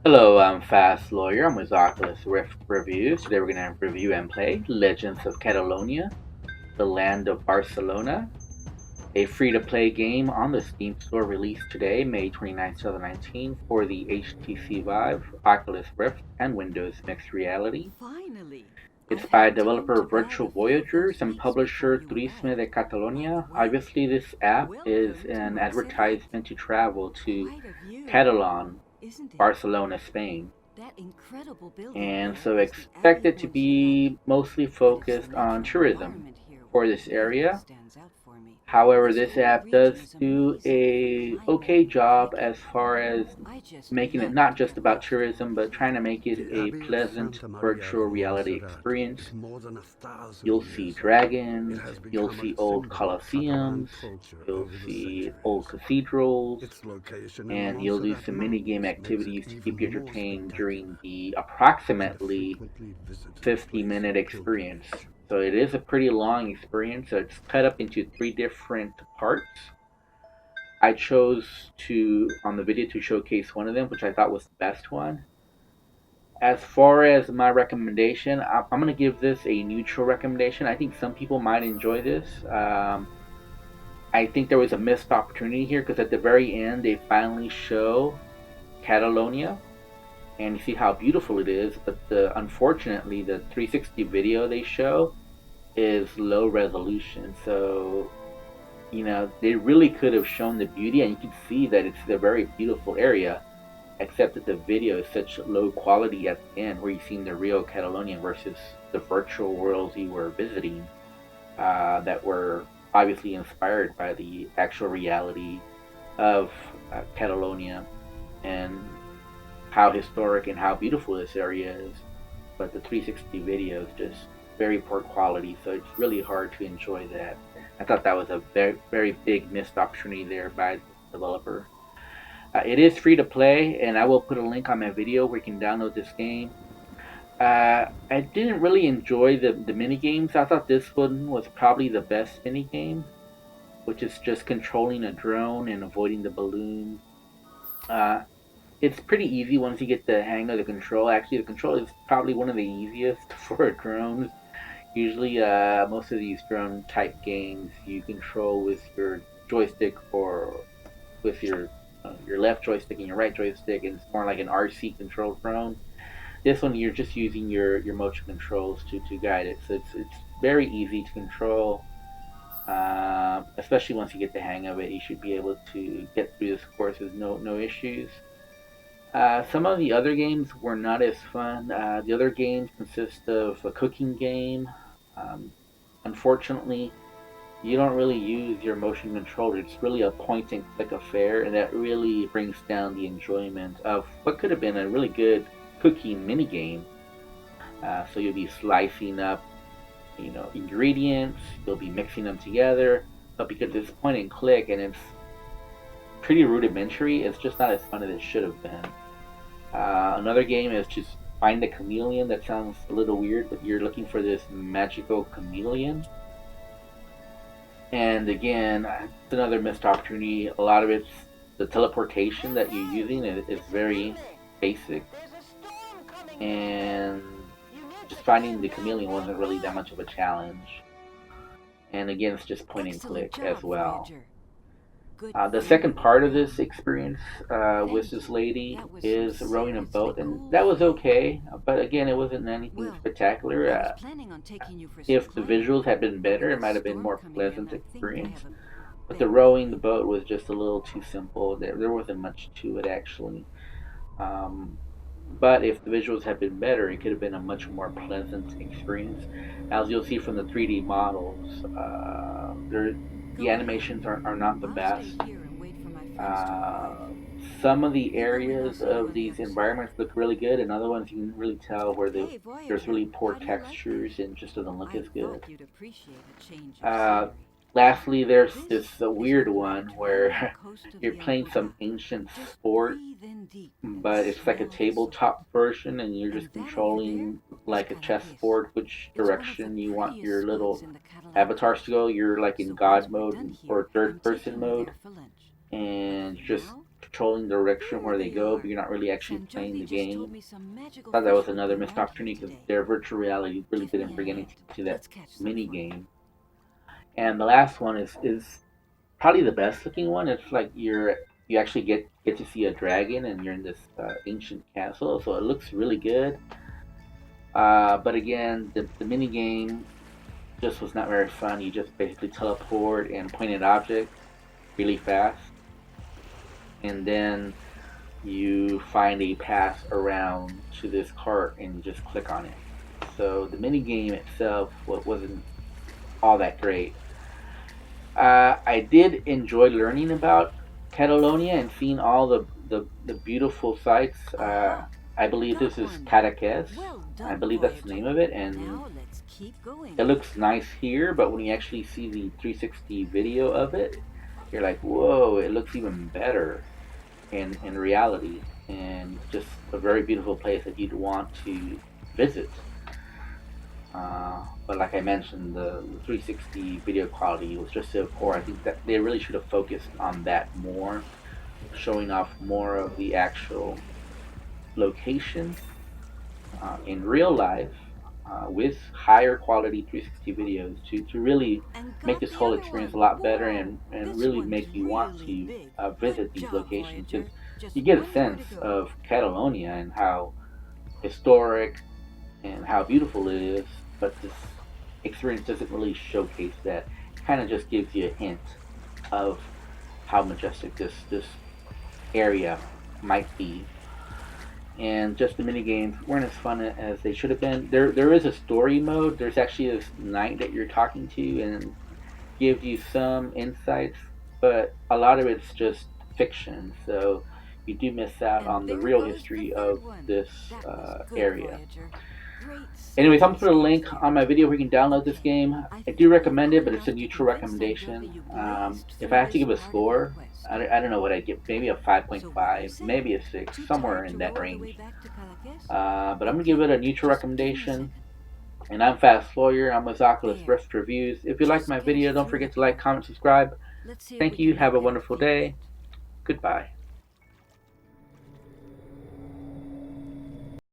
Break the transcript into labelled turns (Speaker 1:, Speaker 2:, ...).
Speaker 1: Hello, I'm Fast Lawyer. I'm with Oculus Rift Reviews. Today we're going to review and play Legends of Catalonia, the Land of Barcelona, a free-to-play game on the Steam Store released today, May 29, 2019, for the HTC Vive, Oculus Rift, and Windows Mixed Reality.
Speaker 2: Finally,
Speaker 1: It's
Speaker 2: I've
Speaker 1: by
Speaker 2: had time
Speaker 1: developer
Speaker 2: to grab
Speaker 1: Virtual
Speaker 2: a few of those
Speaker 1: Voyagers and
Speaker 2: leaks before
Speaker 1: publisher
Speaker 2: you
Speaker 1: Turisme de
Speaker 2: left. By the
Speaker 1: Catalonia.
Speaker 2: way,
Speaker 1: Obviously, this app is
Speaker 2: welcome to
Speaker 1: an
Speaker 2: Montserrat.
Speaker 1: advertisement to travel to
Speaker 2: Quite a view,
Speaker 1: Catalan,
Speaker 2: isn't it?
Speaker 1: Barcelona, Spain.
Speaker 2: That incredible building
Speaker 1: And
Speaker 2: there
Speaker 1: so
Speaker 2: is the
Speaker 1: expect
Speaker 2: Abbey
Speaker 1: it to
Speaker 2: Montserrat,
Speaker 1: be mostly
Speaker 2: but it's the
Speaker 1: focused on
Speaker 2: natural
Speaker 1: tourism
Speaker 2: environment here
Speaker 1: for
Speaker 2: which
Speaker 1: this
Speaker 2: really
Speaker 1: area.
Speaker 2: stands out for me.
Speaker 1: However,
Speaker 2: This
Speaker 1: this
Speaker 2: whole
Speaker 1: app
Speaker 2: region
Speaker 1: does
Speaker 2: is
Speaker 1: do
Speaker 2: amazing for
Speaker 1: a
Speaker 2: climbing
Speaker 1: okay
Speaker 2: and
Speaker 1: job
Speaker 2: trekking.
Speaker 1: as far as
Speaker 2: I just
Speaker 1: making it
Speaker 2: love
Speaker 1: not
Speaker 2: to
Speaker 1: just
Speaker 2: get
Speaker 1: about
Speaker 2: lost
Speaker 1: tourism,
Speaker 2: around
Speaker 1: but trying
Speaker 2: here.
Speaker 1: to make it
Speaker 3: The
Speaker 1: a
Speaker 3: Abbey of
Speaker 1: pleasant
Speaker 3: Santa Maria
Speaker 1: virtual
Speaker 3: in
Speaker 1: reality
Speaker 3: Montserrat
Speaker 1: experience.
Speaker 3: is more than 1,000
Speaker 1: You'll see
Speaker 3: years old. It
Speaker 1: dragons,
Speaker 3: has
Speaker 1: you'll
Speaker 3: become a
Speaker 1: see old
Speaker 3: symbol of Catalan
Speaker 1: colosseums,
Speaker 3: culture
Speaker 1: you'll
Speaker 3: over the
Speaker 1: see old
Speaker 3: centuries.
Speaker 1: cathedrals,
Speaker 3: Its location in the
Speaker 1: and you'll do
Speaker 3: Montserrat
Speaker 1: some mini game
Speaker 3: Mountains makes it
Speaker 1: activities to keep
Speaker 3: even
Speaker 1: you
Speaker 3: more
Speaker 1: entertained during
Speaker 3: spectacular,
Speaker 1: the
Speaker 3: and a
Speaker 1: approximately
Speaker 3: frequently visited place
Speaker 1: 50-minute
Speaker 3: of
Speaker 1: experience.
Speaker 3: pilgrimage.
Speaker 1: So it is a pretty long experience. So it's cut up into three different parts. I chose on the video to showcase one of them, which I thought was the best one. As far as my recommendation, I'm going to give this a neutral recommendation. I think some people might enjoy this. I think there was a missed opportunity here because at the very end they finally show Catalonia and you see how beautiful it is. But unfortunately, the 360 video they show is low resolution. So, they really could have shown the beauty, and you can see that it's a very beautiful area, except that the video is such low quality at the end, where you've seen the real Catalonia versus the virtual worlds you were visiting, that were obviously inspired by the actual reality of Catalonia and how historic and how beautiful this area is. But the 360 video is just very poor quality, so it's really hard to enjoy that. I thought that was a very, very big missed opportunity there by the developer. It is free to play, and I will put a link on my video where you can download this game. I didn't really enjoy the mini games. I thought this one was probably the best mini game, which is just controlling a drone and avoiding the balloons. Uh, it's pretty easy once you get the hang of the control. Actually, the control is probably one of the easiest for drones. Usually, most of these drone type games you control with your joystick or with your left joystick and your right joystick, and it's more like an RC controlled drone. This one you're just using your motion controls to guide it, so it's very easy to control. Especially once you get the hang of it, you should be able to get through this course with no issues. Some of the other games were not as fun. The other games consist of a cooking game. Um, Unfortunately, you don't really use your motion controller. It's really a point and click affair, and that really brings down the enjoyment of what could have been a really good cooking mini game. So you'll be slicing up, ingredients. You'll be mixing them together. But because it's point and click and it's pretty rudimentary, it's just not as fun as it should have been. Another game is just find the chameleon. That sounds a little weird, but you're looking for this magical chameleon. And again, it's another missed opportunity. A lot of it's the teleportation that you're using is very basic, and just finding the chameleon wasn't really that much of a challenge. And again, it's just point and
Speaker 2: Excellent
Speaker 1: click as
Speaker 2: job,
Speaker 1: well.
Speaker 2: Voyager. Good
Speaker 1: The
Speaker 2: thing
Speaker 1: second
Speaker 2: you're
Speaker 1: part of this
Speaker 2: around.
Speaker 1: experience with
Speaker 2: Thank
Speaker 1: this
Speaker 2: you.
Speaker 1: lady
Speaker 2: That was some
Speaker 1: is rowing a
Speaker 2: seriously
Speaker 1: boat, and
Speaker 2: cool
Speaker 1: that was
Speaker 2: footage.
Speaker 1: okay. But again, it wasn't anything
Speaker 2: Well,
Speaker 1: spectacular.
Speaker 2: I was planning on taking you for some
Speaker 1: If the
Speaker 2: climbing,
Speaker 1: visuals had been
Speaker 2: but
Speaker 1: better,
Speaker 2: with
Speaker 1: it
Speaker 2: the
Speaker 1: might have been
Speaker 2: storm
Speaker 1: more
Speaker 2: coming in,
Speaker 1: pleasant
Speaker 2: I think I
Speaker 1: experience.
Speaker 2: have a
Speaker 1: But the
Speaker 2: better
Speaker 1: rowing the
Speaker 2: idea.
Speaker 1: boat was just a little too simple. There wasn't much to it actually. Um, but if the visuals had been better, it could have been a much more pleasant experience. As you'll see from the 3D models, the
Speaker 2: Go ahead.
Speaker 1: animations are not the
Speaker 2: I'll stay
Speaker 1: best.
Speaker 2: here and wait for my friends to arrive.
Speaker 1: Uh, some of the
Speaker 2: You go in, I'll
Speaker 1: areas
Speaker 2: see you
Speaker 1: of
Speaker 2: on the
Speaker 1: these
Speaker 2: other side.
Speaker 1: environments look really good, and other ones you can really tell where
Speaker 2: Hey,
Speaker 1: there's
Speaker 2: Voyager,
Speaker 1: really poor
Speaker 2: how do you like this?
Speaker 1: textures and just doesn't look
Speaker 2: I
Speaker 1: as
Speaker 2: thought
Speaker 1: good.
Speaker 2: you'd appreciate a change of
Speaker 1: Uh,
Speaker 2: scenery.
Speaker 1: Lastly, there's
Speaker 2: This
Speaker 1: this
Speaker 2: is a
Speaker 1: weird
Speaker 2: quiet
Speaker 1: one
Speaker 2: trail on the
Speaker 1: where
Speaker 2: coast of
Speaker 1: you're
Speaker 2: the
Speaker 1: playing some
Speaker 2: Empordà.
Speaker 1: ancient
Speaker 2: Just
Speaker 1: sport,
Speaker 2: breathe in deep and
Speaker 1: but it's like a
Speaker 2: smell the salt.
Speaker 1: tabletop version, and you're
Speaker 2: And
Speaker 1: just
Speaker 2: that over there
Speaker 1: controlling
Speaker 2: is
Speaker 1: like a
Speaker 2: Cadaqués.
Speaker 1: chessboard which
Speaker 2: It's one of the
Speaker 1: direction you want
Speaker 2: prettiest
Speaker 1: your
Speaker 2: spots
Speaker 1: little
Speaker 2: in the Catalan
Speaker 1: avatars to
Speaker 2: coast.
Speaker 1: go. You're like in
Speaker 2: So once
Speaker 1: God
Speaker 2: we're
Speaker 1: mode
Speaker 2: done here,
Speaker 1: or third
Speaker 2: I'm
Speaker 1: person
Speaker 2: taking you
Speaker 1: mode,
Speaker 2: there for lunch. But
Speaker 1: and
Speaker 2: for
Speaker 1: just
Speaker 2: now,
Speaker 1: controlling the direction where they go, but you're not really actually playing the game. I thought that was another missed opportunity because their virtual reality really didn't bring anything to that mini game. And the last one is probably the best looking one. It's like you actually get to see a dragon and you're in this ancient castle, so it looks really good. But again, the mini game just was not very fun. You just basically teleport and point at objects really fast, and then you find a path around to this cart and you just click on it. So the mini game itself wasn't all that great. I did enjoy learning about Catalonia and seeing all the beautiful sights. I believe this is Cadaqués. I believe that's the name of it, and it looks nice here, but when you actually see the 360 video of it, you're like, whoa, it looks even better in reality, and just a very beautiful place that you'd want to visit. But like I mentioned, the 360 video quality was just so poor. I think that they really should have focused on that more, showing off more of the actual location in real life with higher quality 360 videos to really make this whole experience a lot better and really make you want to visit these locations, because you get a sense of Catalonia and how historic and how beautiful it is, but this experience doesn't really showcase that. It kind of just gives you a hint of how majestic this area might be. And just the mini games weren't as fun as they should have been. There is a story mode. There's actually this knight that you're talking to and gives you some insights, but a lot of it's just fiction. So you do miss out on the real history of this area. Anyways, I'm going to put a link on my video where you can download this game. I do recommend it, but it's a neutral recommendation. If I have to give a score, I don't know what I'd give. Maybe a 5.5, maybe a 6, somewhere in that range. But I'm going to give it a neutral recommendation. And I'm Fast Lawyer. I'm with Oculus Rift Reviews. If you like my video, don't forget to like, comment, subscribe. Thank you. Have a wonderful day. Goodbye.